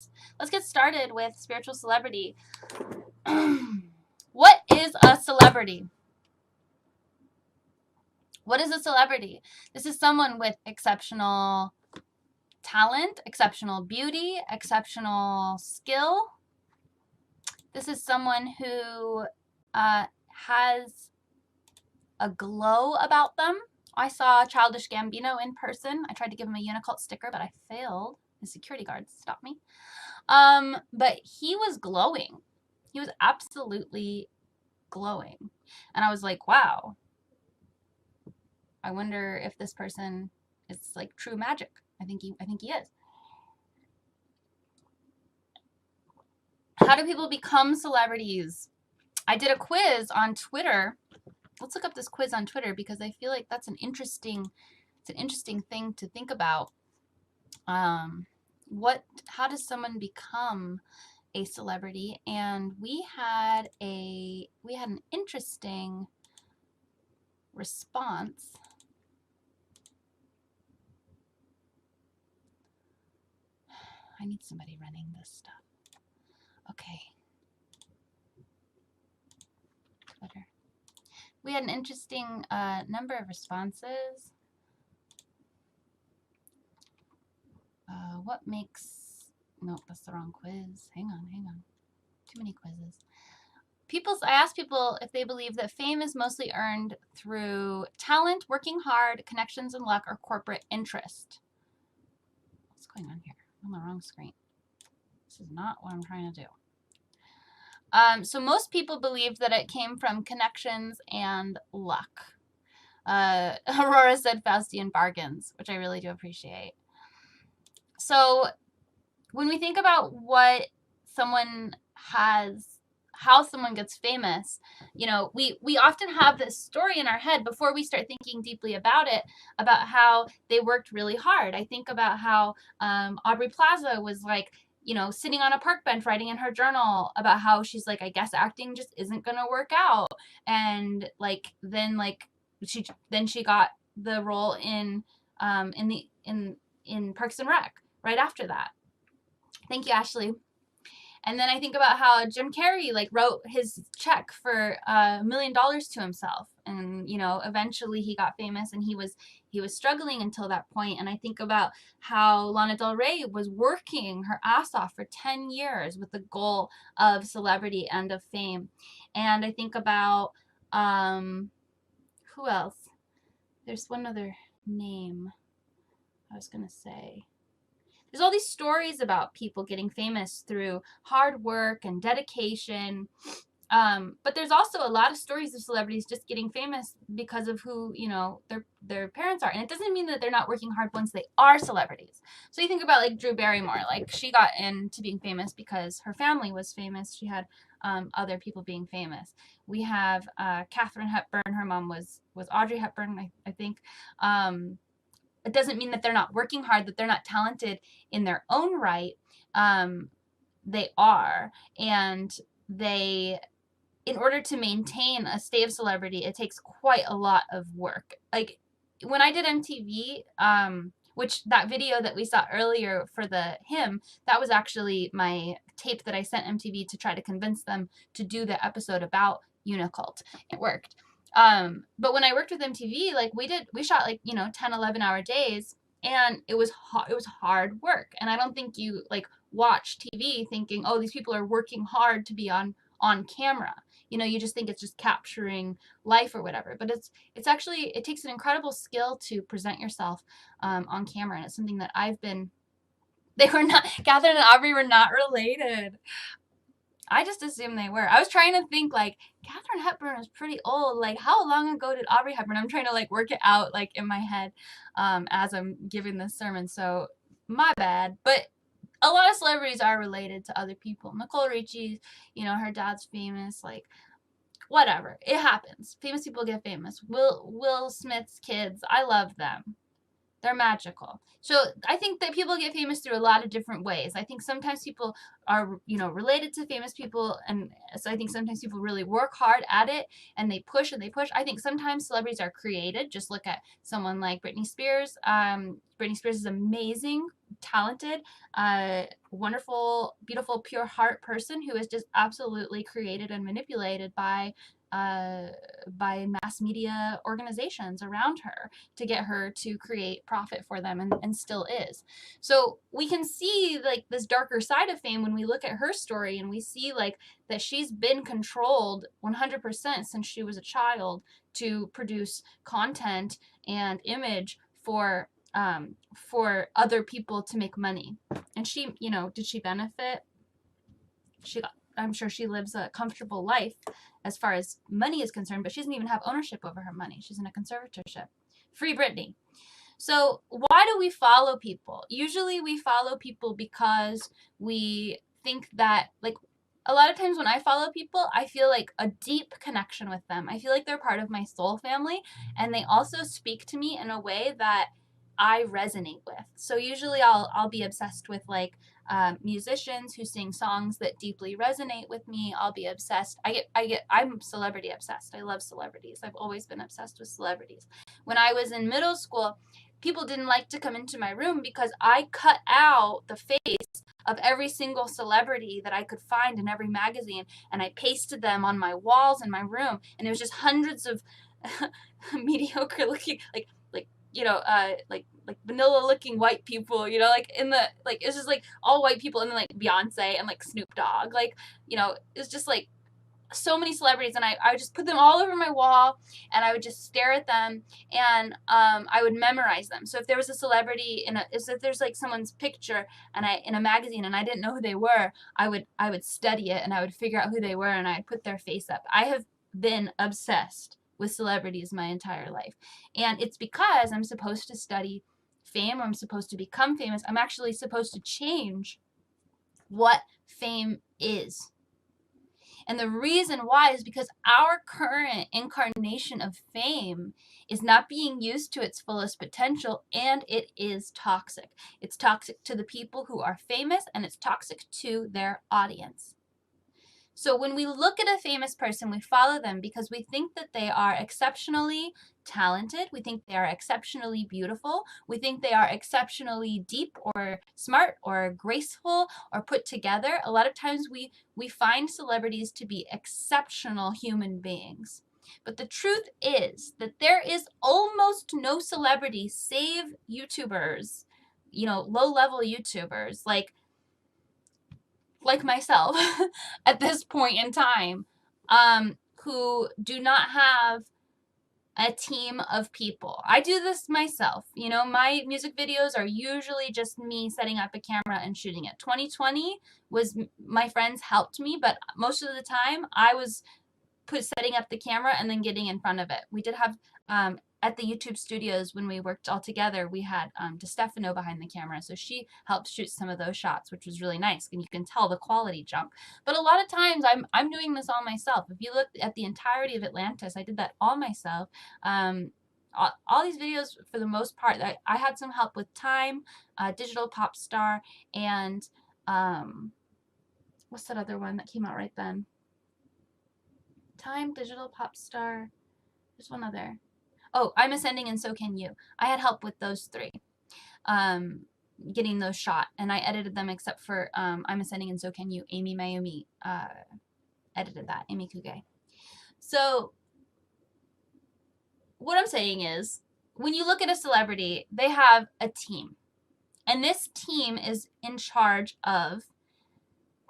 celebrities. Let's get started with spiritual celebrity. What is a celebrity? What is a celebrity? This is someone with exceptional talent, exceptional beauty, exceptional skill. This is someone who has a glow about them. I saw Childish Gambino in person. I tried to give him a Unicult sticker, but I failed. The security guards stopped me. But he was glowing. He was absolutely glowing. And I was like, wow. I wonder if this person is like true magic. I think he is. How do people become celebrities? I did a quiz on Twitter. Let's look up this quiz on Twitter because I feel like that's an interesting thing to think about. How does someone become a celebrity? And we had an interesting response. I need somebody running this stuff. Okay. Twitter. We had an interesting number of responses. What makes... Nope, that's the wrong quiz. Hang on. Too many quizzes. I asked people if they believe that fame is mostly earned through talent, working hard, connections and luck, or corporate interest. What's going on here? I'm on the wrong screen. This is not what I'm trying to do. So most people believe that it came from connections and luck. Aurora said Faustian bargains, which I really do appreciate. So when we think about what someone has, how someone gets famous, you know, we often have this story in our head before we start thinking deeply about it, about how they worked really hard. I think about how Aubrey Plaza was like, you know, sitting on a park bench writing in her journal about how she's like, I guess acting just isn't gonna work out, and like then she got the role in Parks and Rec right after that. Thank you, Ashley. And then I think about how Jim Carrey like wrote his check for $1 million to himself, and you know, eventually he got famous, and he was struggling until that point. And I think about how Lana Del Rey was working her ass off for 10 years with the goal of celebrity and of fame. And I think about who else? There's one other name I was gonna say. There's all these stories about people getting famous through hard work and dedication. But there's also a lot of stories of celebrities just getting famous because of who, you know, their parents are. And it doesn't mean that they're not working hard once they are celebrities. So you think about like Drew Barrymore, like she got into being famous because her family was famous. She had other people being famous. We have Katharine Hepburn. Her mom was Audrey Hepburn, I think. It doesn't mean that they're not working hard, that they're not talented in their own right. They are. And in order to maintain a stay of celebrity, it takes quite a lot of work. Like when I did MTV, which that video that we saw earlier for the hymn, that was actually my tape that I sent MTV to try to convince them to do the episode about Unicult. It worked. But when I worked with MTV, like we shot like, you know, 10, 11-hour days, and it was hard work. And I don't think you like watch TV thinking, oh, these people are working hard to be on camera. You know, you just think it's just capturing life or whatever. But it's actually, it takes an incredible skill to present yourself on camera. And it's something that Catherine and Aubrey were not related. I just assumed they were. I was trying to think, like, Katharine Hepburn is pretty old. Like, how long ago did Aubrey Hepburn? I'm trying to, like, work it out, like, in my head as I'm giving this sermon. So, my bad. But a lot of celebrities are related to other people. Nicole Richie, you know, her dad's famous. Like, whatever. It happens. Famous people get famous. Will Smith's kids, I love them. They're magical. So I think that people get famous through a lot of different ways. I think sometimes people are, related to famous people, and so I think sometimes people really work hard at it and they push and they push. I think sometimes celebrities are created. Just look at someone like Britney Spears. Britney Spears is amazing, talented, wonderful, beautiful, pure heart person who is just absolutely created and manipulated uh, by mass media organizations around her to get her to create profit for them, and still is. So we can see like this darker side of fame when we look at her story, and we see like that she's been controlled 100% since she was a child to produce content and image for other people to make money. And she, did she benefit? I'm sure she lives a comfortable life as far as money is concerned, but she doesn't even have ownership over her money. She's in a conservatorship. Free Britney. So why do we follow people? Usually we follow people because we think that, like, a lot of times when I follow people, I feel like a deep connection with them. I feel like they're part of my soul family, and they also speak to me in a way that I resonate with. So usually I'll be obsessed with like musicians who sing songs that deeply resonate with me. I'll be obsessed. I'm celebrity obsessed. I love celebrities. I've always been obsessed with celebrities. When I was in middle school, people didn't like to come into my room because I cut out the face of every single celebrity that I could find in every magazine, and I pasted them on my walls in my room, and it was just hundreds of mediocre looking, like vanilla looking white people, like in the, like, it's just like all white people, and then like Beyonce and like Snoop Dogg, like, it's just like so many celebrities, and I would just put them all over my wall, and I would just stare at them, and I would memorize them. So if there was a celebrity if there's like someone's picture and in a magazine and I didn't know who they were, I would study it and I would figure out who they were and I'd put their face up. I have been obsessed with celebrities my entire life, and it's because I'm supposed to study fame, or I'm supposed to become famous. I'm actually supposed to change what fame is. And the reason why is because our current incarnation of fame is not being used to its fullest potential, and it is toxic. It's toxic to the people who are famous, and it's toxic to their audience. So when we look at a famous person, we follow them because we think that they are exceptionally talented. We think they are exceptionally beautiful. We think they are exceptionally deep or smart or graceful or put together. A lot of times we find celebrities to be exceptional human beings. But the truth is that there is almost no celebrity, save YouTubers, low-level YouTubers, like myself at this point in time, who do not have a team of people. I do this myself. My music videos are usually just me setting up a camera and shooting it. 2020 was my friends helped me, but most of the time I was setting up the camera and then getting in front of it. We did have at the YouTube studios, when we worked all together, we had DeStefano behind the camera, so she helped shoot some of those shots, which was really nice, and you can tell the quality jump. But a lot of times I'm doing this all myself. If you look at the entirety of Atlantis, I did that all myself. All these videos, for the most part, I had some help with time, Digital Pop Star, and what's that other one that came out right then? Time, Digital Pop Star. There's one other. Oh, I'm Ascending and So Can You. I had help with those three, getting those shot, and I edited them except for I'm Ascending and So Can You. Amy Mayumi edited that. Amy Kuge. So what I'm saying is, when you look at a celebrity, they have a team, and this team is in charge of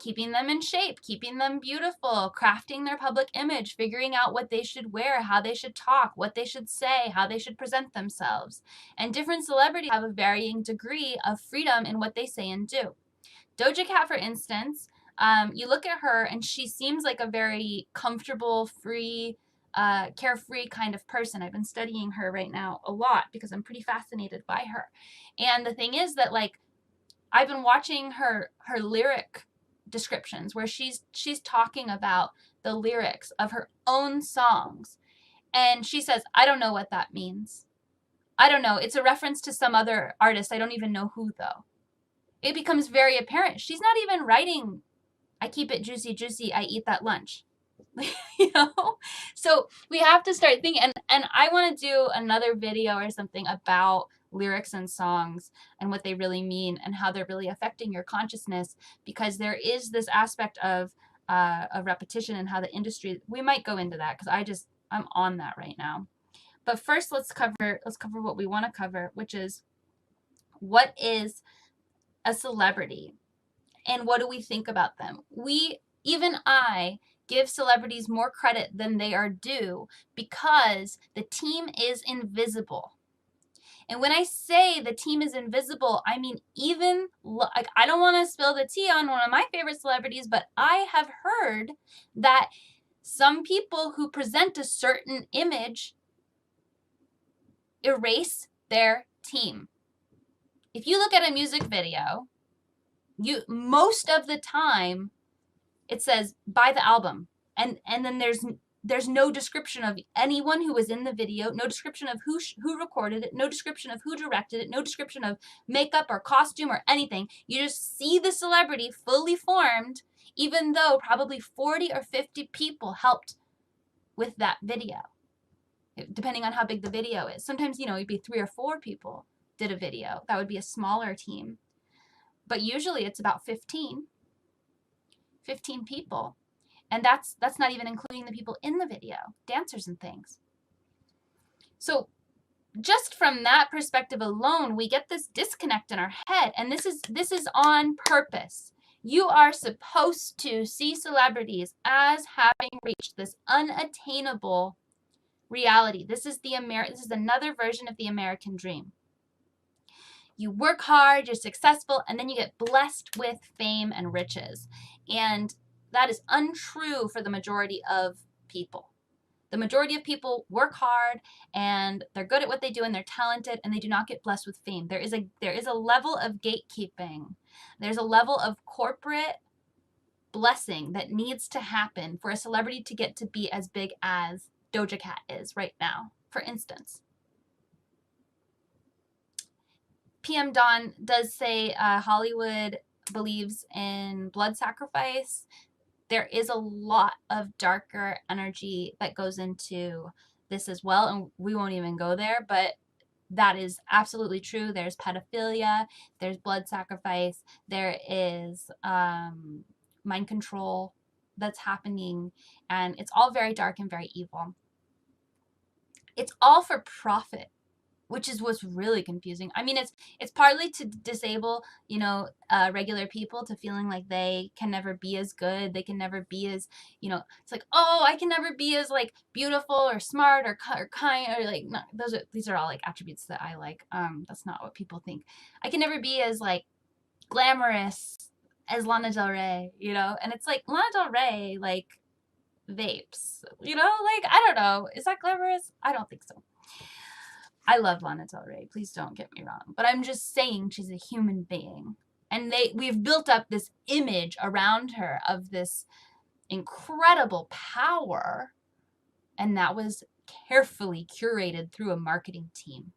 keeping them in shape, keeping them beautiful, crafting their public image, figuring out what they should wear, how they should talk, what they should say, how they should present themselves. And different celebrities have a varying degree of freedom in what they say and do. Doja Cat, for instance, you look at her and she seems like a very comfortable, free, carefree kind of person. I've been studying her right now a lot because I'm pretty fascinated by her. And the thing is that, like, I've been watching her lyric descriptions where she's talking about the lyrics of her own songs, and she says, I don't know what that means. I don't know. It's a reference to some other artist. I don't even know who, though. It becomes very apparent. She's not even writing, I keep it juicy, juicy, I eat that lunch. You know? So we have to start thinking, and I want to do another video or something about lyrics and songs and what they really mean and how they're really affecting your consciousness, because there is this aspect of repetition and how the industry, we might go into that because I'm on that right now. But first let's cover what we want to cover, which is, what is a celebrity and what do we think about them? Even I give celebrities more credit than they are due because the team is invisible. And when I say the team is invisible, I mean, even, like, I don't want to spill the tea on one of my favorite celebrities, but I have heard that some people who present a certain image erase their team. If you look at a music video, most of the time it says buy the album, and then there's no description of anyone who was in the video, no description of who recorded it, no description of who directed it, no description of makeup or costume or anything. You just see the celebrity fully formed, even though probably 40 or 50 people helped with that video, depending on how big the video is. Sometimes, it'd be 3 or 4 people did a video. That would be a smaller team. But usually it's about 15 people. And that's not even including the people in the video, dancers and things. So just from that perspective alone, we get this disconnect in our head. And this is on purpose. You are supposed to see celebrities as having reached this unattainable reality. This is another version of the American dream. You work hard, you're successful, and then you get blessed with fame and riches. And that is untrue for the majority of people. The majority of people work hard and they're good at what they do and they're talented and they do not get blessed with fame. There is a level of gatekeeping. There's a level of corporate blessing that needs to happen for a celebrity to get to be as big as Doja Cat is right now, for instance. PM Dawn does say Hollywood believes in blood sacrifice. There is a lot of darker energy that goes into this as well, and we won't even go there, but that is absolutely true. There's pedophilia, there's blood sacrifice, there is mind control that's happening, and it's all very dark and very evil. It's all for profit, which is what's really confusing. I mean, it's partly to disable, regular people to feeling like they can never be as good. They can never be as, it's like, oh, I can never be as like beautiful or smart or kind or like, no, these are all like attributes that I like. That's not what people think. I can never be as like glamorous as Lana Del Rey, and it's like Lana Del Rey, like vapes, like, I don't know. Is that glamorous? I don't think so. I love Lana Del Rey. Please don't get me wrong. But I'm just saying she's a human being. And we've built up this image around her of this incredible power. And that was carefully curated through a marketing team.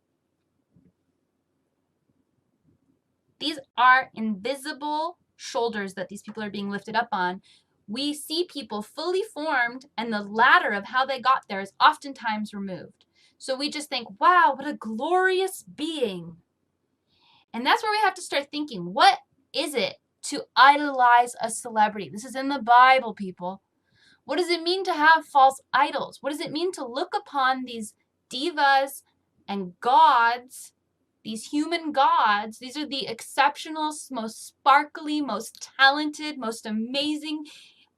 These are invisible shoulders that these people are being lifted up on. We see people fully formed, and the ladder of how they got there is oftentimes removed. So we just think, wow, what a glorious being. And that's where we have to start thinking, what is it to idolize a celebrity? This is in the Bible, people. What does it mean to have false idols? What does it mean to look upon these divas and gods, these human gods? These are the exceptional, most sparkly, most talented, most amazing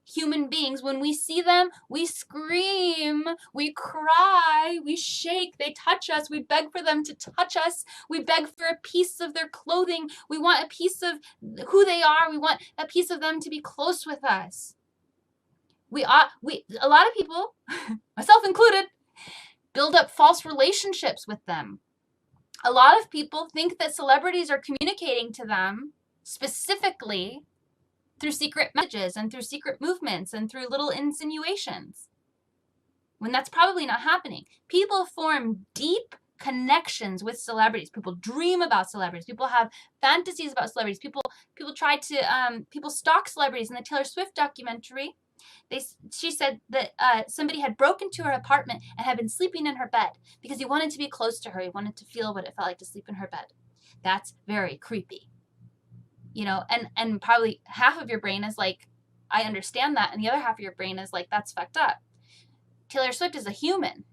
human beings. When we see them, we scream, we cry, we shake, they touch us, we beg for them to touch us, we beg for a piece of their clothing, we want a piece of who they are, we want a piece of them to be close with us. A lot of people, myself included, build up false relationships with them. A lot of people think that celebrities are communicating to them specifically through secret messages and through secret movements and through little insinuations, when that's probably not happening. People form deep connections with celebrities. People dream about celebrities. People have fantasies about celebrities. People stalk celebrities. In the Taylor Swift documentary, she said that somebody had broken into her apartment and had been sleeping in her bed because he wanted to be close to her. He wanted to feel what it felt like to sleep in her bed. That's very creepy. You know, and probably half of your brain is like, I understand that, and the other half of your brain is like, that's fucked up. Taylor Swift is a human.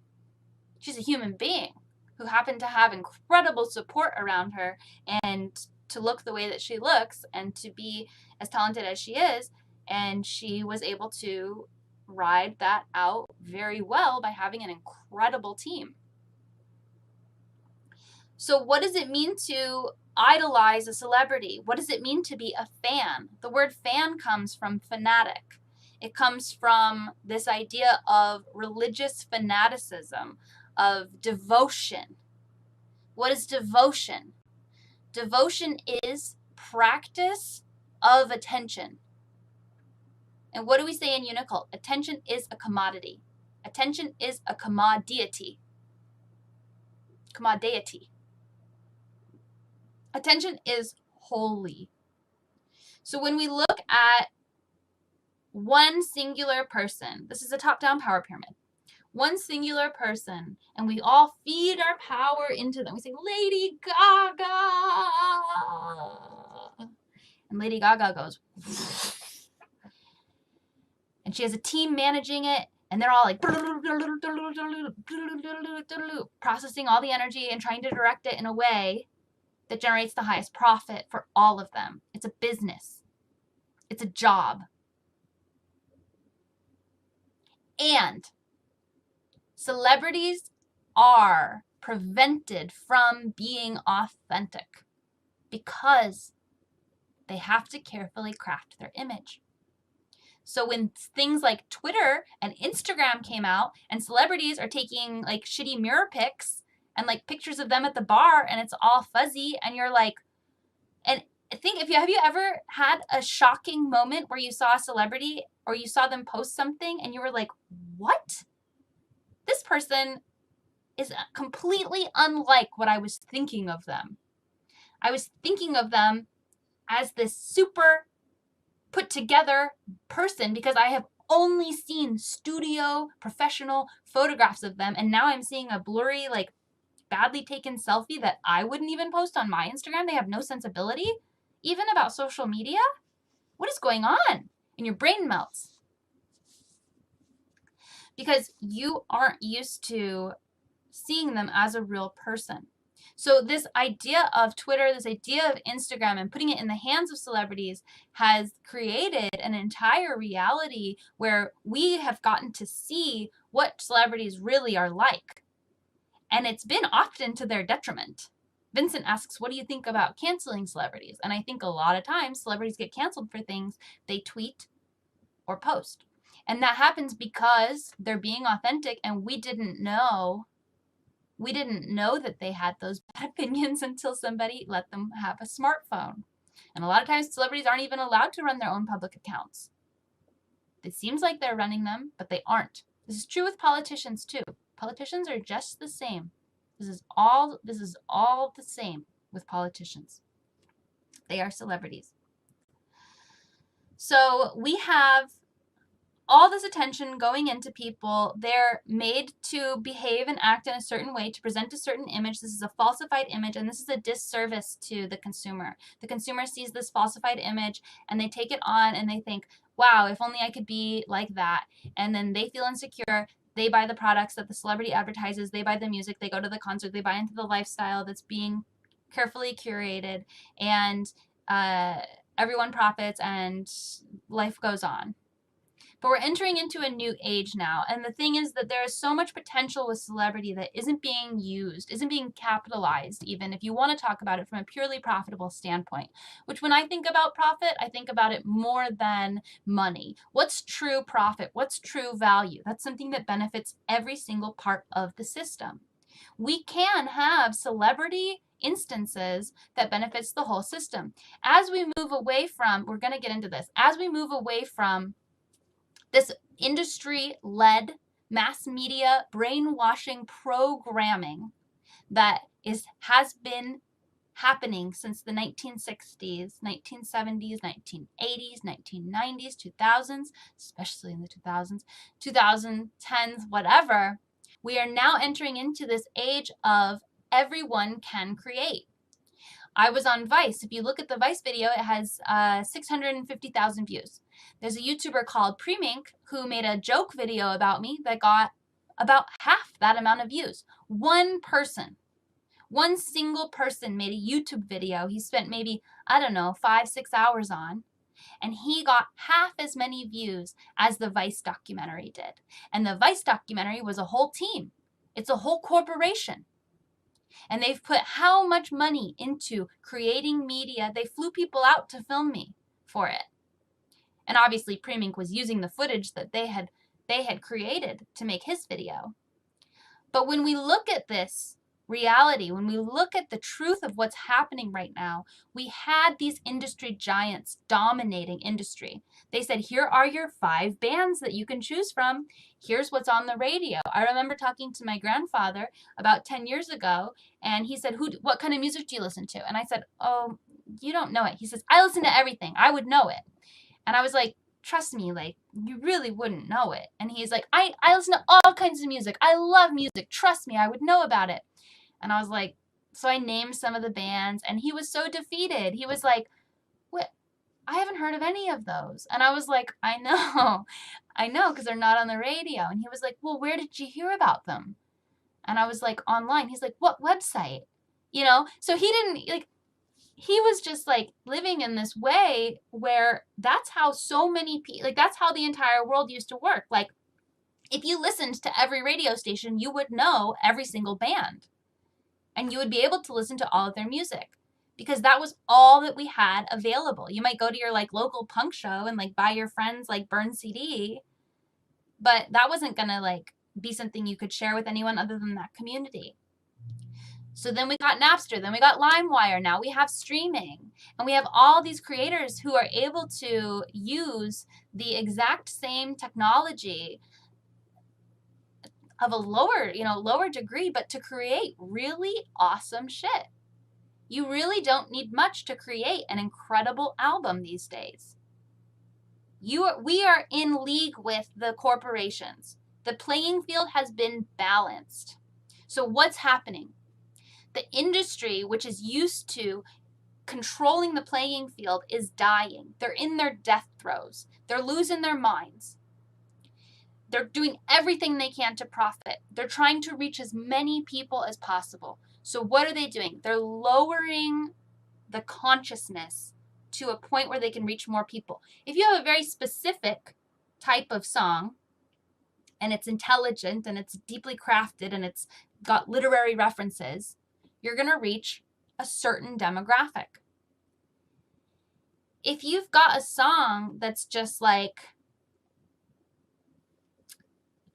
She's a human being who happened to have incredible support around her and to look the way that she looks and to be as talented as she is. And she was able to ride that out very well by having an incredible team. So what does it mean to idolize a celebrity? What does it mean to be a fan? The word fan comes from fanatic. It comes from this idea of religious fanaticism, of devotion. What is devotion? Devotion is practice of attention. And what do we say in Unicult? Attention is a commodity. Attention is a commodity. Commodity. Attention is holy. So when we look at one singular person, this is a top-down power pyramid, one singular person, and we all feed our power into them. We say, Lady Gaga. And Lady Gaga goes, and she has a team managing it, and they're all like processing all the energy and trying to direct it in a way that generates the highest profit for all of them. It's a business. It's a job. And celebrities are prevented from being authentic because they have to carefully craft their image. So when things like Twitter and Instagram came out and celebrities are taking like shitty mirror pics and like pictures of them at the bar and it's all fuzzy and you're like, and have you ever had a shocking moment where you saw a celebrity or you saw them post something and you were like, what? This person is completely unlike what I was thinking of them. I was thinking of them as this super put together person because I have only seen studio professional photographs of them, and now I'm seeing a blurry, like badly taken selfie that I wouldn't even post on my Instagram. They have no sensibility even about social media. What is going on? And your brain melts because you aren't used to seeing them as a real person. So this idea of Twitter, this idea of Instagram and putting it in the hands of celebrities has created an entire reality where we have gotten to see what celebrities really are like. And it's been often to their detriment. Vincent asks, what do you think about canceling celebrities? And I think a lot of times celebrities get canceled for things they tweet or post. And that happens because they're being authentic and we didn't know that they had those bad opinions until somebody let them have a smartphone. And a lot of times celebrities aren't even allowed to run their own public accounts. It seems like they're running them, but they aren't. This is true with politicians too. Politicians are just the same. This is all the same with politicians. They are celebrities. So we have all this attention going into people. They're made to behave and act in a certain way, to present a certain image. This is a falsified image, and this is a disservice to the consumer. The consumer sees this falsified image, and they take it on, and they think, wow, if only I could be like that. And then they feel insecure. They buy the products that the celebrity advertises. They buy the music. They go to the concert. They buy into the lifestyle that's being carefully curated. And everyone profits, and life goes on. But we're entering into a new age now. And the thing is that there is so much potential with celebrity that isn't being used, isn't being capitalized, even if you want to talk about it from a purely profitable standpoint. Which when I think about profit, I think about it more than money. What's true profit? What's true value? That's something that benefits every single part of the system. We can have celebrity instances that benefits the whole system. As we move away from, we're going to get into this, as we move away from this industry-led mass media brainwashing programming that has been happening since the 1960s, 1970s, 1980s, 1990s, 2000s, especially in the 2000s, 2010s, whatever. We are now entering into this age of everyone can create. I was on Vice. If you look at the Vice video, it has 650,000 views. There's a YouTuber called Premiink who made a joke video about me that got about half that amount of views. One person, one single person made a YouTube video he spent maybe, I don't know, 5-6 hours on, and he got half as many views as the Vice documentary did. And the Vice documentary was a whole team. It's a whole corporation. And they've put how much money into creating media. They flew people out to film me for it. And obviously Premiink was using the footage that they had created to make his video. But when we look at this reality, when we look at the truth of what's happening right now, we had these industry giants dominating industry. They said, here are your 5 bands that you can choose from. Here's what's on the radio. I remember talking to my grandfather about 10 years ago, and he said, what kind of music do you listen to? And I said, oh, you don't know it. He says, I listen to everything. I would know it. And I was like, trust me, like, you really wouldn't know it. And he's like, I listen to all kinds of music. I love music. Trust me, I would know about it. And I was like, so I named some of the bands, and he was so defeated. He was like, what? I haven't heard of any of those. And I was like, I know, because they're not on the radio. And he was like, well, where did you hear about them? And I was like, online. He's like, what website? You know, so he didn't, like, he was just like living in this way where that's how so many people, like, that's how the entire world used to work. Like, if you listened to every radio station, you would know every single band. And you would be able to listen to all of their music because that was all that we had available. You might go to your like local punk show and like buy your friends like burned CD, but that wasn't going to like be something you could share with anyone other than that community. So then we got Napster, then we got LimeWire, now we have streaming, and we have all these creators who are able to use the exact same technology of a lower degree, but to create really awesome shit. You really don't need much to create an incredible album these days. We are in league with the corporations. The playing field has been balanced. So what's happening? The industry, which is used to controlling the playing field, is dying. They're in their death throes. They're losing their minds. They're doing everything they can to profit. They're trying to reach as many people as possible. So what are they doing? They're lowering the consciousness to a point where they can reach more people. If you have a very specific type of song, and it's intelligent, and it's deeply crafted, and it's got literary references, you're going to reach a certain demographic. If you've got a song that's just like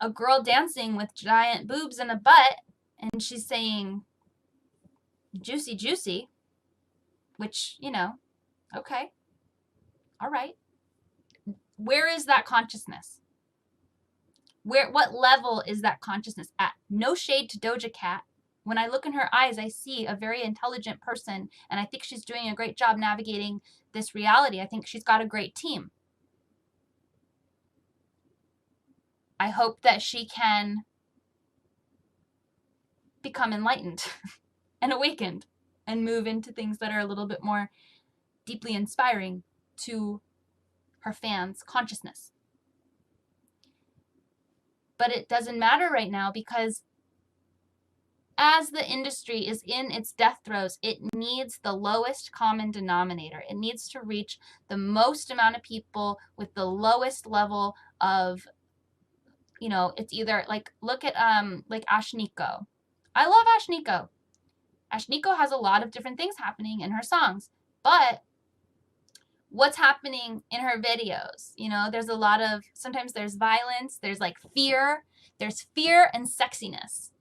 a girl dancing with giant boobs and a butt, and she's saying juicy, juicy, which, you know, okay, all right. Where is that consciousness? What level is that consciousness at? No shade to Doja Cat. When I look in her eyes, I see a very intelligent person, and I think she's doing a great job navigating this reality. I think she's got a great team. I hope that she can become enlightened and awakened and move into things that are a little bit more deeply inspiring to her fans' consciousness. But it doesn't matter right now because as the industry is in its death throes, it needs the lowest common denominator. It needs to reach the most amount of people with the lowest level of, you know, it's either like, look at like Ashniko. I love Ashniko. Ashniko has a lot of different things happening in her songs, but what's happening in her videos? You know, there's a lot of, sometimes there's violence, there's like fear, there's fear and sexiness.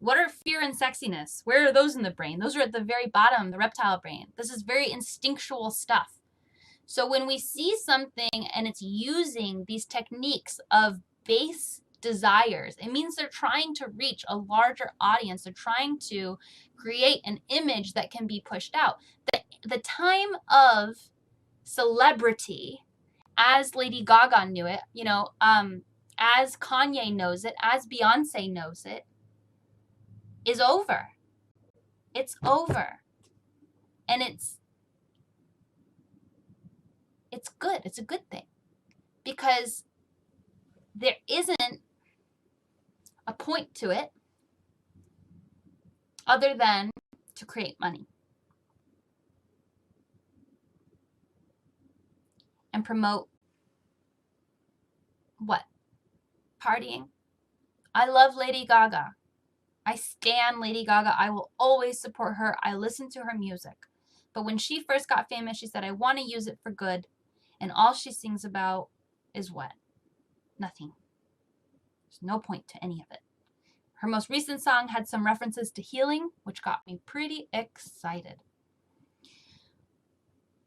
What are fear and sexiness? Where are those in the brain? Those are at the very bottom, the reptile brain. This is very instinctual stuff. So when we see something and it's using these techniques of base desires. It means they're trying to reach a larger audience. They're trying to create an image that can be pushed out. The time of celebrity, as Lady Gaga knew it, as Kanye knows it, as Beyonce knows it, is over. It's over. And it's good. It's a good thing. Because there isn't a point to it other than to create money and promote what? Partying. I love Lady Gaga. I stan Lady Gaga. I will always support her. I listen to her music. But when she first got famous, she said, I want to use it for good. And all she sings about is what? Nothing. There's no point to any of it. Her most recent song had some references to healing, which got me pretty excited.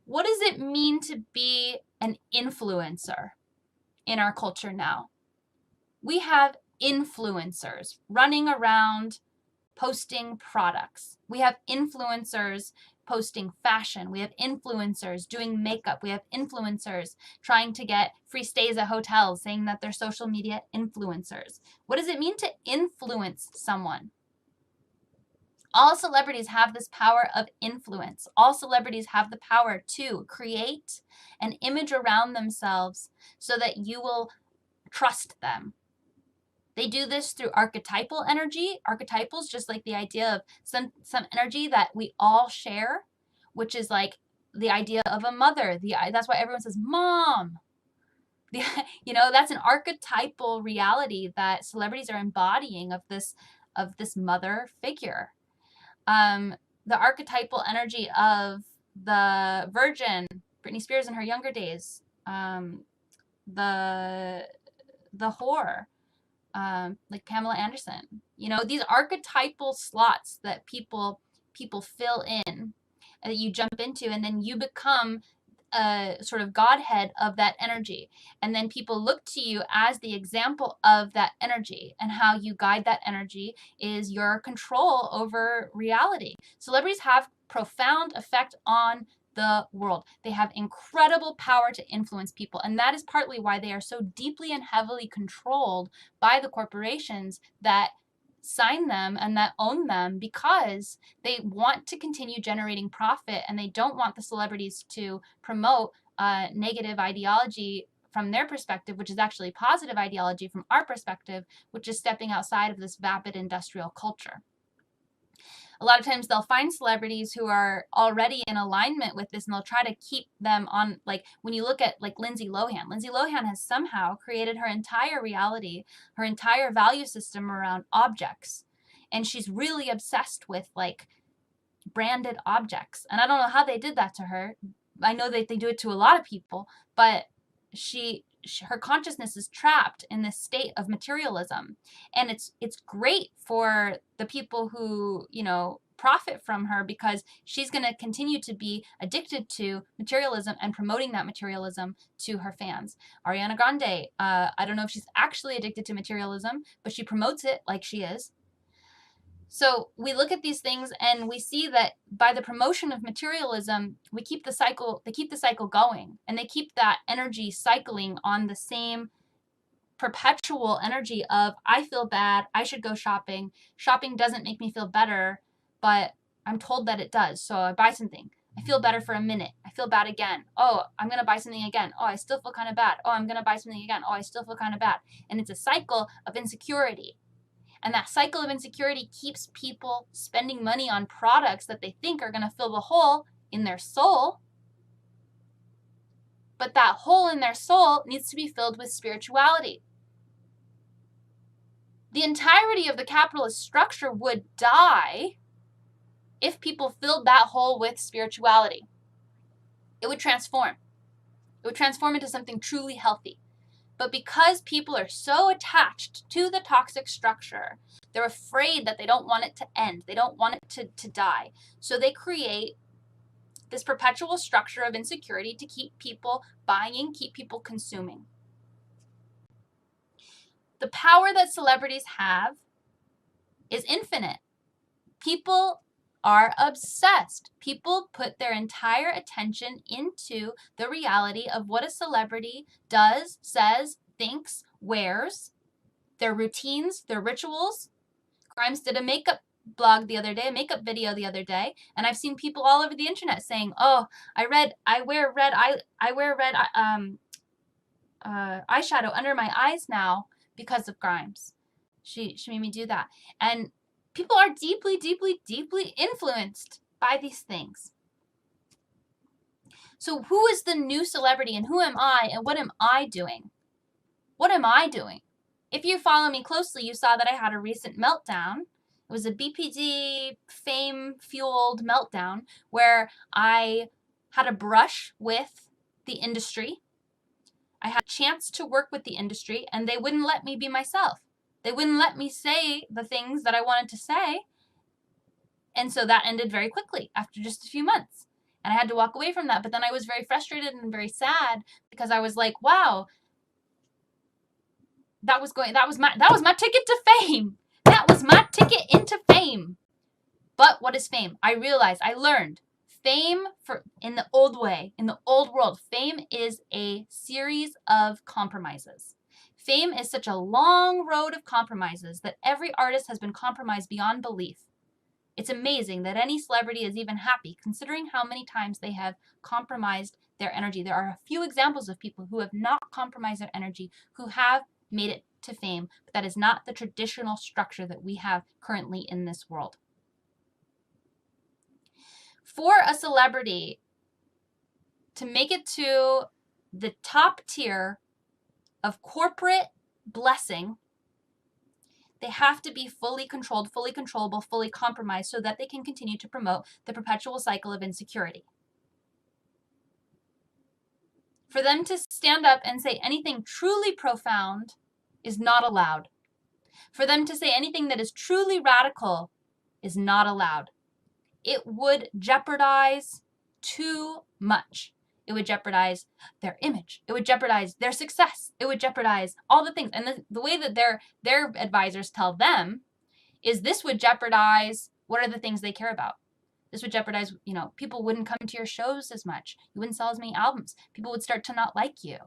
What does it mean to be an influencer in our culture now? We have influencers running around posting products. We have influencers posting fashion. We have influencers doing makeup. We have influencers trying to get free stays at hotels, saying that they're social media influencers. What does it mean to influence someone? All celebrities have this power of influence. All celebrities have the power to create an image around themselves so that you will trust them. They do this through archetypal energy. Archetypals, just like the idea of some energy that we all share, which is like the idea of a mother. That's why everyone says mom. That's an archetypal reality that celebrities are embodying of this mother figure. The archetypal energy of the Virgin, Britney Spears in her younger days, the whore, like Pamela Anderson. These archetypal slots that people fill in, that you jump into, and then you become a sort of godhead of that energy. And then people look to you as the example of that energy, and how you guide that energy is your control over reality. Celebrities have profound effect on the world. They have incredible power to influence people, and that is partly why they are so deeply and heavily controlled by the corporations that sign them and that own them, because they want to continue generating profit, and they don't want the celebrities to promote negative ideology from their perspective, which is actually positive ideology from our perspective, which is stepping outside of this vapid industrial culture. A lot of times they'll find celebrities who are already in alignment with this, and they'll try to keep them on, like when you look at like Lindsay Lohan has somehow created her entire reality, her entire value system around objects. And she's really obsessed with like branded objects. And I don't know how they did that to her. I know that they do it to a lot of people, but her consciousness is trapped in this state of materialism, and it's great for the people who profit from her, because she's going to continue to be addicted to materialism and promoting that materialism to her fans. Ariana Grande, I don't know if she's actually addicted to materialism, but she promotes it like she is. So we look at these things and we see that by the promotion of materialism, they keep the cycle going, and they keep that energy cycling on the same perpetual energy of, I feel bad, I should go shopping. Shopping doesn't make me feel better, but I'm told that it does. So I buy something. I feel better for a minute. I feel bad again. Oh, I'm going to buy something again. Oh, I still feel kind of bad. Oh, I'm going to buy something again. Oh, I still feel kind of bad. And it's a cycle of insecurity. And that cycle of insecurity keeps people spending money on products that they think are going to fill the hole in their soul. But that hole in their soul needs to be filled with spirituality. The entirety of the capitalist structure would die if people filled that hole with spirituality. It would transform. It would transform into something truly healthy. But because people are so attached to the toxic structure, they're afraid that they don't want it to end. They don't want it to die. So they create this perpetual structure of insecurity to keep people buying, keep people consuming. The power that celebrities have is infinite. People are obsessed. People put their entire attention into the reality of what a celebrity does, says, thinks, wears, their routines, their rituals. Grimes did a makeup blog the other day, a makeup video the other day, and I've seen people all over the internet saying, "Oh, I wear red eyeshadow under my eyes now because of Grimes. She made me do that." And people are deeply, deeply, deeply influenced by these things. So who is the new celebrity, and who am I, and what am I doing? What am I doing? If you follow me closely, you saw that I had a recent meltdown. It was a BPD fame-fueled meltdown where I had a brush with the industry. I had a chance to work with the industry, and they wouldn't let me be myself. They wouldn't let me say the things that I wanted to say. And so that ended very quickly after just a few months. And I had to walk away from that. But then I was very frustrated and very sad because I was like, wow, that was my ticket to fame. That was my ticket into fame. But what is fame? I learned fame in the old way, in the old world, fame is a series of compromises. Fame is such a long road of compromises that every artist has been compromised beyond belief. It's amazing that any celebrity is even happy considering how many times they have compromised their energy. There are a few examples of people who have not compromised their energy, who have made it to fame, but that is not the traditional structure that we have currently in this world. For a celebrity to make it to the top tier of corporate blessing, they have to be fully controlled, fully controllable, fully compromised so that they can continue to promote the perpetual cycle of insecurity. For them to stand up and say anything truly profound is not allowed. For them to say anything that is truly radical is not allowed. It would jeopardize too much. It would jeopardize their image. It would jeopardize their success. It would jeopardize all the things. And the way that their advisors tell them is this would jeopardize what are the things they care about. This would jeopardize, people wouldn't come to your shows as much. You wouldn't sell as many albums. People would start to not like you.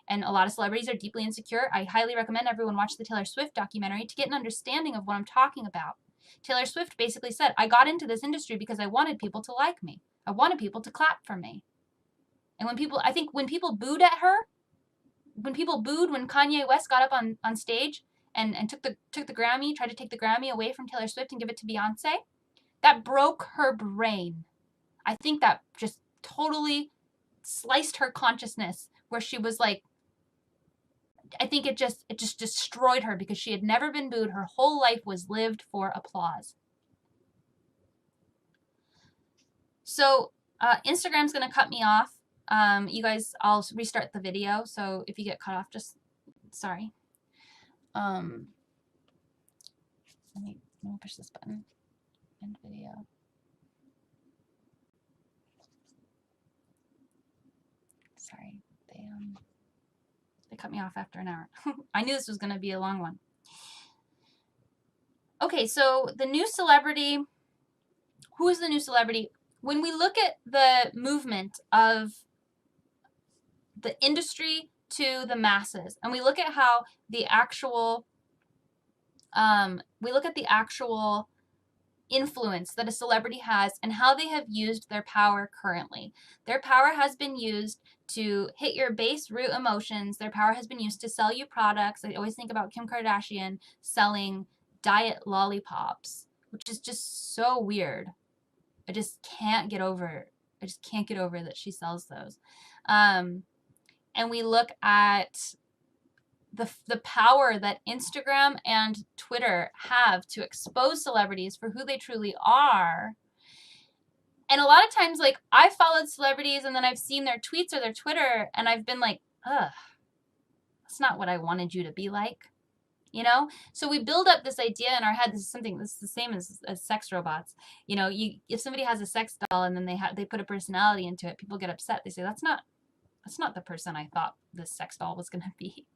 And a lot of celebrities are deeply insecure. I highly recommend everyone watch the Taylor Swift documentary to get an understanding of what I'm talking about. Taylor Swift basically said, I got into this industry because I wanted people to like me. I wanted people to clap for me. And when people booed at her, when Kanye West got up on stage and took the Grammy, tried to take the Grammy away from Taylor Swift and give it to Beyonce, that broke her brain. I think that just totally sliced her consciousness where she was like, I think it just destroyed her because she had never been booed. Her whole life was lived for applause. So Instagram's going to cut me off. You guys, I'll restart the video. So if you get cut off, just sorry. Let me push this button. End video. Sorry, they cut me off after an hour. I knew this was going to be a long one. Okay, so the new celebrity. Who is the new celebrity? When we look at the movement of the industry to the masses, and we look at how the actual, influence that a celebrity has and how they have used their power currently. Their power has been used to hit your base root emotions. Their power has been used to sell you products. I always think about Kim Kardashian selling diet lollipops, which is just so weird. I just can't get over that she sells those. And we look at the power that Instagram and Twitter have to expose celebrities for who they truly are. And a lot of times, like, I've followed celebrities and then I've seen their tweets or their Twitter and I've been like, ugh, that's not what I wanted you to be like. So we build up this idea in our head. This is the same as sex robots. If somebody has a sex doll and then they put a personality into it, people get upset. They say, that's not the person I thought this sex doll was going to be.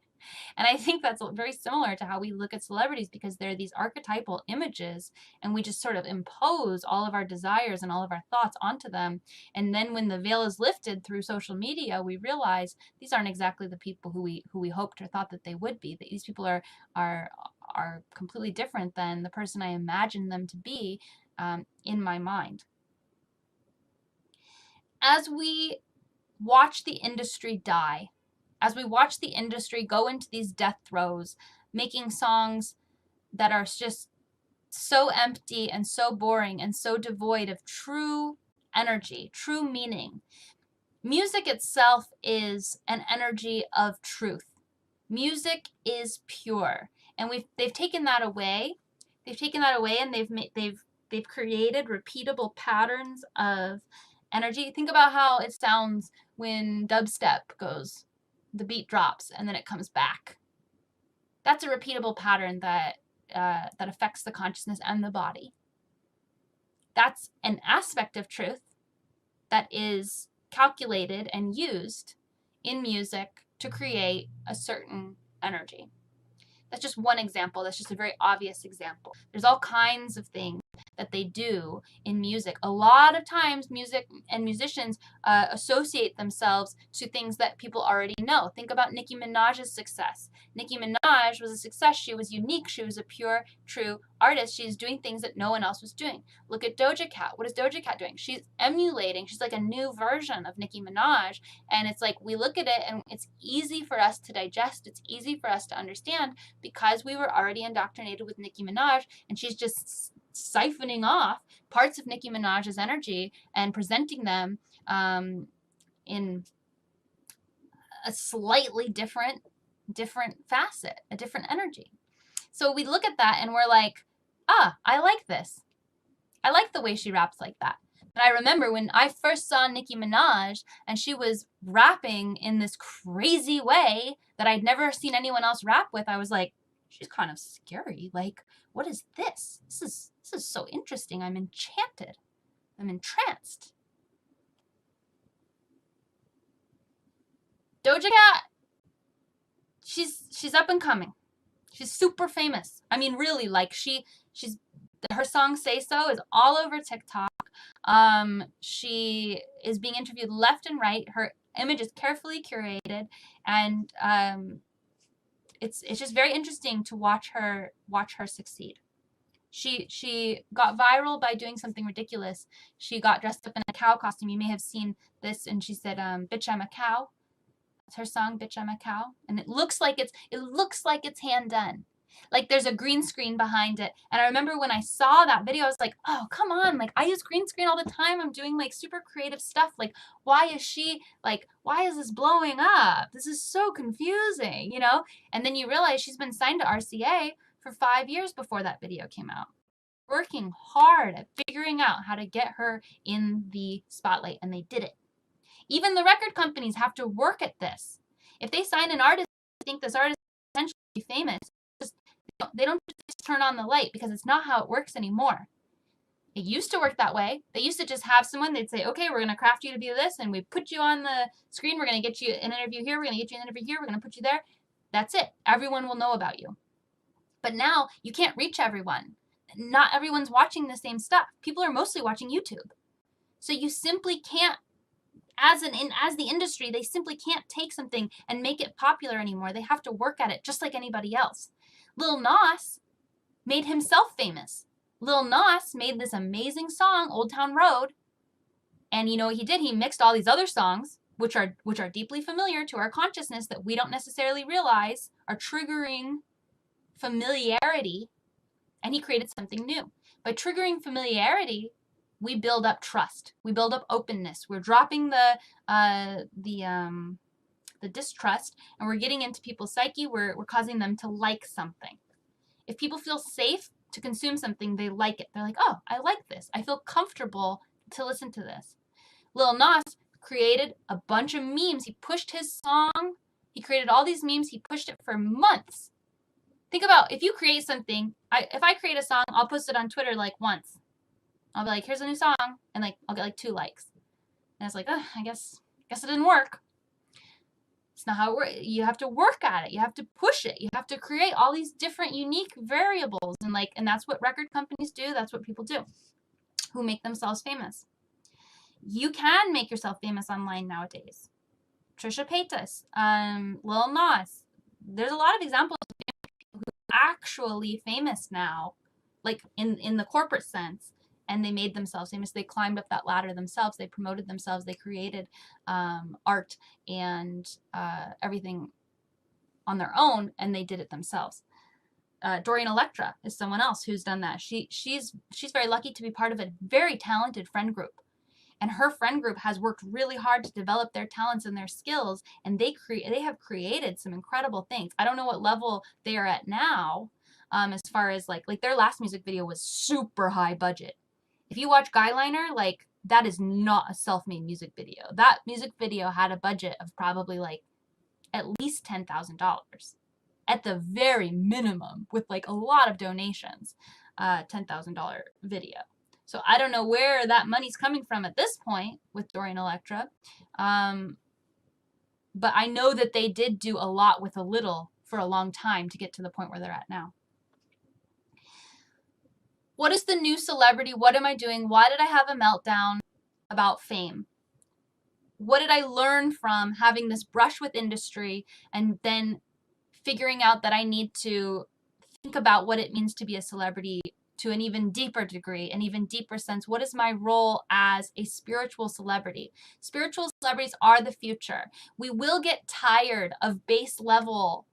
And I think that's very similar to how we look at celebrities, because they're these archetypal images and we just sort of impose all of our desires and all of our thoughts onto them. And then when the veil is lifted through social media, we realize these aren't exactly the people who we hoped or thought that they would be. That these people are completely different than the person I imagined them to be in my mind. As we watch the industry die, as we watch the industry go into these death throes, making songs that are just so empty and so boring and so devoid of true energy, true meaning. Music itself is an energy of truth. Music is pure, and they've taken that away. They've taken that away, and they've created repeatable patterns of energy. Think about how it sounds when dubstep goes, the beat drops, and then it comes back. That's a repeatable pattern that affects the consciousness and the body. That's an aspect of truth that is calculated and used in music to create a certain energy. That's just one example. That's just a very obvious example. There's all kinds of things that they do in music. A lot of times music and musicians associate themselves to things that people already know. Think about Nicki Minaj's success. Nicki Minaj was a success. She was unique. She was a pure, true artist. She's doing things that no one else was doing. Look at Doja Cat. What is Doja Cat doing? She's emulating. She's like a new version of Nicki Minaj. And it's like we look at it and it's easy for us to digest. It's easy for us to understand because we were already indoctrinated with Nicki Minaj, and she's just siphoning off parts of Nicki Minaj's energy and presenting them in a slightly different facet, a different energy. So we look at that and we're like, I like this. I like the way she raps like that. But I remember when I first saw Nicki Minaj and she was rapping in this crazy way that I'd never seen anyone else rap with, I was like, she's kind of scary. Like, what is this? This is so interesting. I'm enchanted. I'm entranced. Doja Cat, she's up and coming. She's super famous. I mean, really, like her song "Say So" is all over TikTok. She is being interviewed left and right. Her image is carefully curated, and it's just very interesting to watch her succeed. She got viral by doing something ridiculous. She got dressed up in a cow costume. You may have seen this, and she said, "Bitch, I'm a cow." That's her song, "Bitch, I'm a cow," and it looks like it's hand done. Like there's a green screen behind it. And I remember when I saw that video, I was like, oh, come on. Like I use green screen all the time. I'm doing like super creative stuff. Like, why is this blowing up? This is so confusing, you know? And then you realize she's been signed to RCA for 5 years before that video came out. Working hard at figuring out how to get her in the spotlight, and they did it. Even the record companies have to work at this. If they sign an artist, they think this artist is potentially famous, they don't just turn on the light, because it's not how it works anymore. It used to work that way. They used to just have someone, they'd say, okay, we're going to craft you to be this, and we put you on the screen, we're going to get you an interview here, we're going to get you an interview here, we're going to put you there. That's it. Everyone will know about you. But now, you can't reach everyone. Not everyone's watching the same stuff. People are mostly watching YouTube. So you simply can't, as the industry, they simply can't take something and make it popular anymore. They have to work at it just like anybody else. Lil Nas made himself famous. Lil Nas made this amazing song, Old Town Road, and you know what he did? He mixed all these other songs, which are deeply familiar to our consciousness that we don't necessarily realize are triggering familiarity, and he created something new. By triggering familiarity, we build up trust. We build up openness. We're dropping the distrust, and we're getting into people's psyche. We're causing them to like something. If people feel safe to consume something, they like it. They're like, oh, I like this. I feel comfortable to listen to this. Lil Nas created a bunch of memes. He pushed his song. He created all these memes. He pushed it for months. Think about if you create something. If I create a song, I'll post it on Twitter like once. I'll be like, here's a new song, and like I'll get like 2 likes. And it's like, I guess it didn't work. It's not how it works. You have to work at it. You have to push it. You have to create all these different unique variables. And that's what record companies do. That's what people do who make themselves famous. You can make yourself famous online nowadays. Trisha Paytas, Lil Nas. There's a lot of examples of people who are actually famous now, like in the corporate sense, and they made themselves famous. They climbed up that ladder themselves. They promoted themselves. They created art and everything on their own, and they did it themselves. Dorian Electra is someone else who's done that. She's very lucky to be part of a very talented friend group. And her friend group has worked really hard to develop their talents and their skills, and they have created some incredible things. I don't know what level they are at now, as far as like their last music video was super high budget. If you watch Guyliner, like that is not a self-made music video. That music video had a budget of probably like at least $10,000 at the very minimum, with like a lot of donations. $10,000 video. So I don't know where that money's coming from at this point with Dorian Electra. But I know that they did do a lot with a little for a long time to get to the point where they're at now. What is the new celebrity? What am I doing? Why did I have a meltdown about fame? What did I learn from having this brush with industry and then figuring out that I need to think about what it means to be a celebrity to an even deeper degree, an even deeper sense? What is my role as a spiritual celebrity? Spiritual celebrities are the future. We will get tired of base level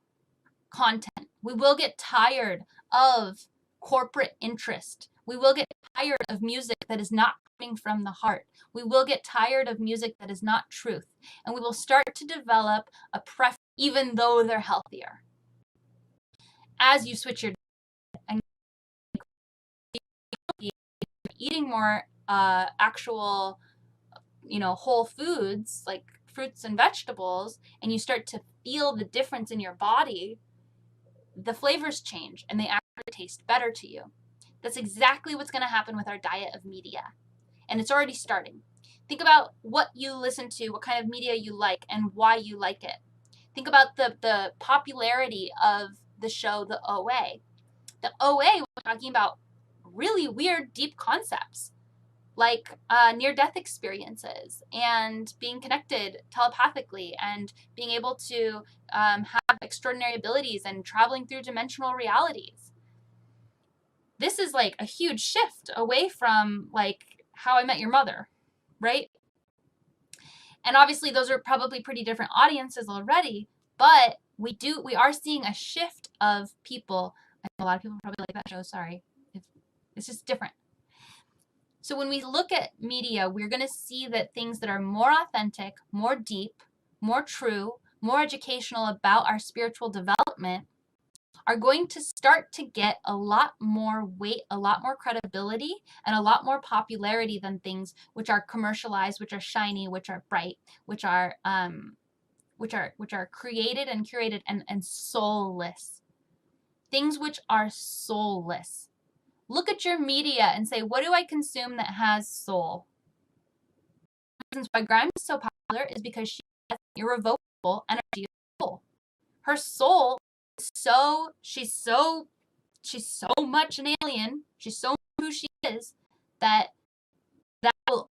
content. We will get tired of corporate interest. We will get tired of music that is not coming from the heart. We will get tired of music that is not truth. And we will start to develop a preference, even though they're healthier. As you switch your and eating more actual, whole foods like fruits and vegetables, and you start to feel the difference in your body, the flavors change and they actually taste better to you. That's exactly what's going to happen with our diet of media. And it's already starting. Think about what you listen to, what kind of media you like, and why you like it. Think about the popularity of the show The OA. The OA was talking about really weird, deep concepts like near-death experiences and being connected telepathically and being able to have extraordinary abilities and traveling through dimensional realities. This is like a huge shift away from like How I Met Your Mother, right? And obviously those are probably pretty different audiences already, but we are seeing a shift of people. I know a lot of people probably like that show, sorry. It's just different. So when we look at media, we're going to see that things that are more authentic, more deep, more true, more educational about our spiritual development are going to start to get a lot more weight, a lot more credibility, and a lot more popularity than things which are commercialized, which are shiny, which are bright, which are created and curated and soulless. Things which are soulless. Look at your media and say, what do I consume that has soul? The reason why Grimes is so popular is because she has irrevocable energy of soul. Her soul is she's so much an alien. She's so who she is that will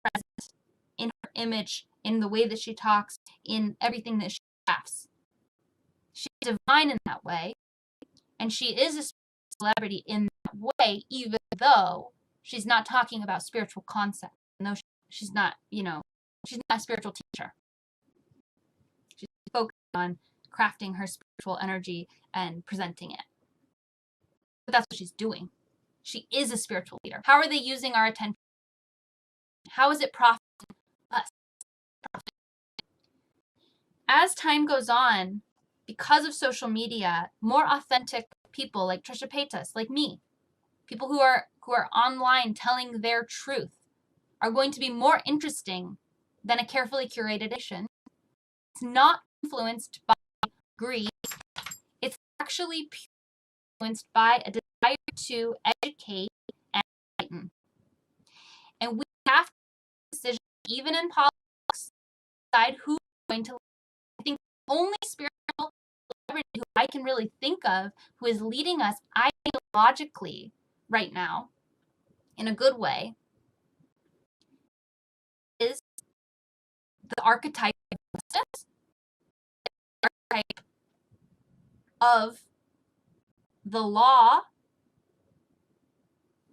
be present in her image, in the way that she talks, in everything that she crafts. She's divine in that way, and she is a celebrity in way, even though she's not talking about spiritual concepts. No, she's not, she's not a spiritual teacher. She's focused on crafting her spiritual energy and presenting it. But that's what she's doing. She is a spiritual leader. How are they using our attention? How is it profiting us? As time goes on, because of social media, more authentic people like Trisha Paytas, like me, people who are online telling their truth, are going to be more interesting than a carefully curated edition. It's not influenced by greed. It's actually influenced by a desire to educate and enlighten. And we have to make decisions, even in politics, decide who's going to. I think only spiritual celebrity who I can really think of who is leading us ideologically right now in a good way is the archetype of justice, the archetype of the law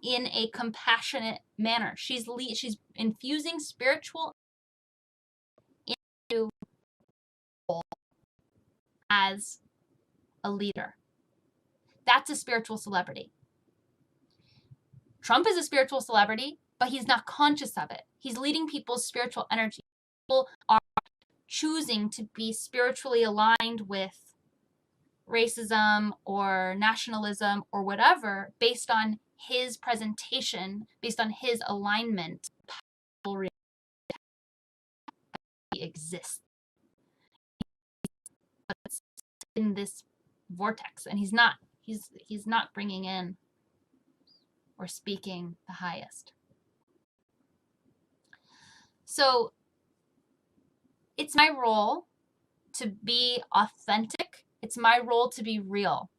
in a compassionate manner. She's infusing spiritual into as a leader. That's a spiritual celebrity. Trump is a spiritual celebrity, but he's not conscious of it. He's leading people's spiritual energy. People are choosing to be spiritually aligned with racism or nationalism or whatever based on his presentation, based on his alignment. He exists in this vortex, and he's not bringing in or speaking the highest. So it's my role to be authentic. It's my role to be real.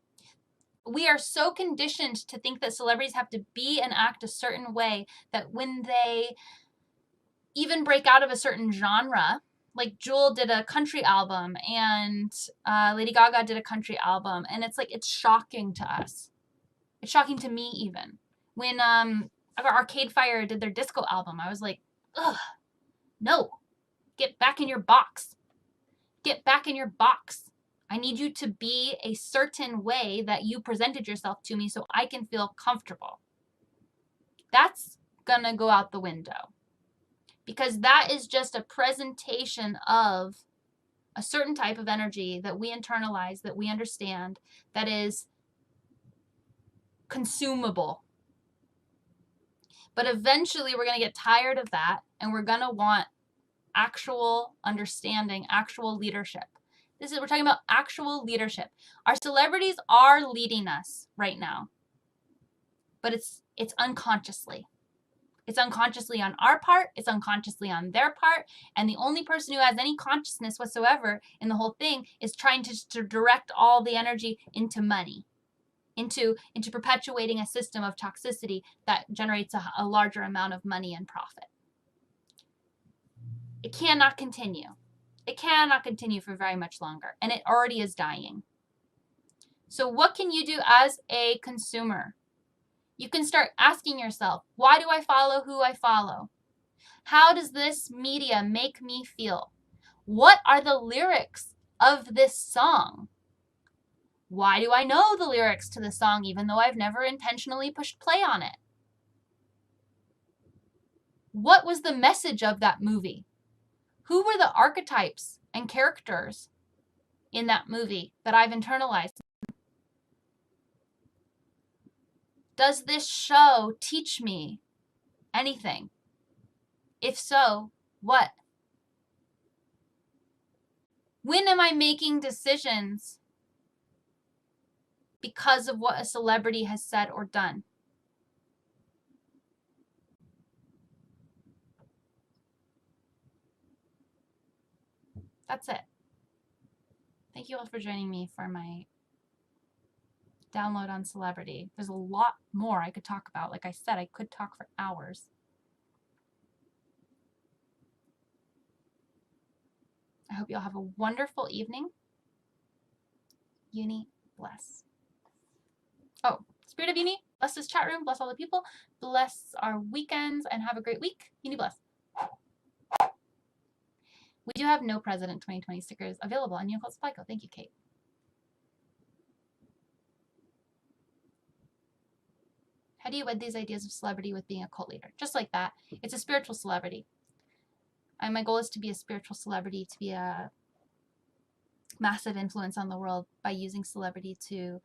We are so conditioned to think that celebrities have to be and act a certain way that when they even break out of a certain genre, like Jewel did a country album and Lady Gaga did a country album, and it's like, it's shocking to us. It's shocking to me even. When Arcade Fire did their disco album, I was like, ugh, no, get back in your box. Get back in your box. I need you to be a certain way that you presented yourself to me so I can feel comfortable. That's gonna go out the window. Because that is just a presentation of a certain type of energy that we internalize, that we understand, that is consumable. But eventually we're going to get tired of that, and we're going to want actual understanding, actual leadership. We're talking about actual leadership. Our celebrities are leading us right now, but it's unconsciously. It's unconsciously on our part, it's unconsciously on their part, and the only person who has any consciousness whatsoever in the whole thing is trying to direct all the energy into money, into perpetuating a system of toxicity that generates a larger amount of money and profit. It cannot continue. It cannot continue for very much longer, and it already is dying. So what can you do as a consumer? You can start asking yourself, why do I follow who I follow? How does this media make me feel? What are the lyrics of this song? Why do I know the lyrics to the song even though I've never intentionally pushed play on it? What was the message of that movie? Who were the archetypes and characters in that movie that I've internalized? Does this show teach me anything? If so, what? When am I making decisions because of what a celebrity has said or done? That's it. Thank you all for joining me for my download on celebrity. There's a lot more I could talk about. Like I said, I could talk for hours. I hope you all have a wonderful evening. Uni bless. Oh, Spirit of Uni, bless this chat room, bless all the people, bless our weekends, and have a great week. Uni bless. We do have No President 2020 stickers available on Unicult Supply Co. Thank you, Kate. How do you wed these ideas of celebrity with being a cult leader? Just like that. It's a spiritual celebrity. And my goal is to be a spiritual celebrity, to be a massive influence on the world by using celebrity to,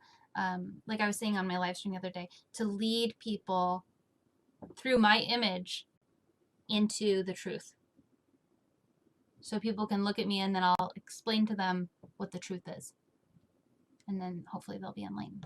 like I was saying on my live stream the other day, to lead people through my image into the truth. So people can look at me and then I'll explain to them what the truth is. And then hopefully they'll be enlightened.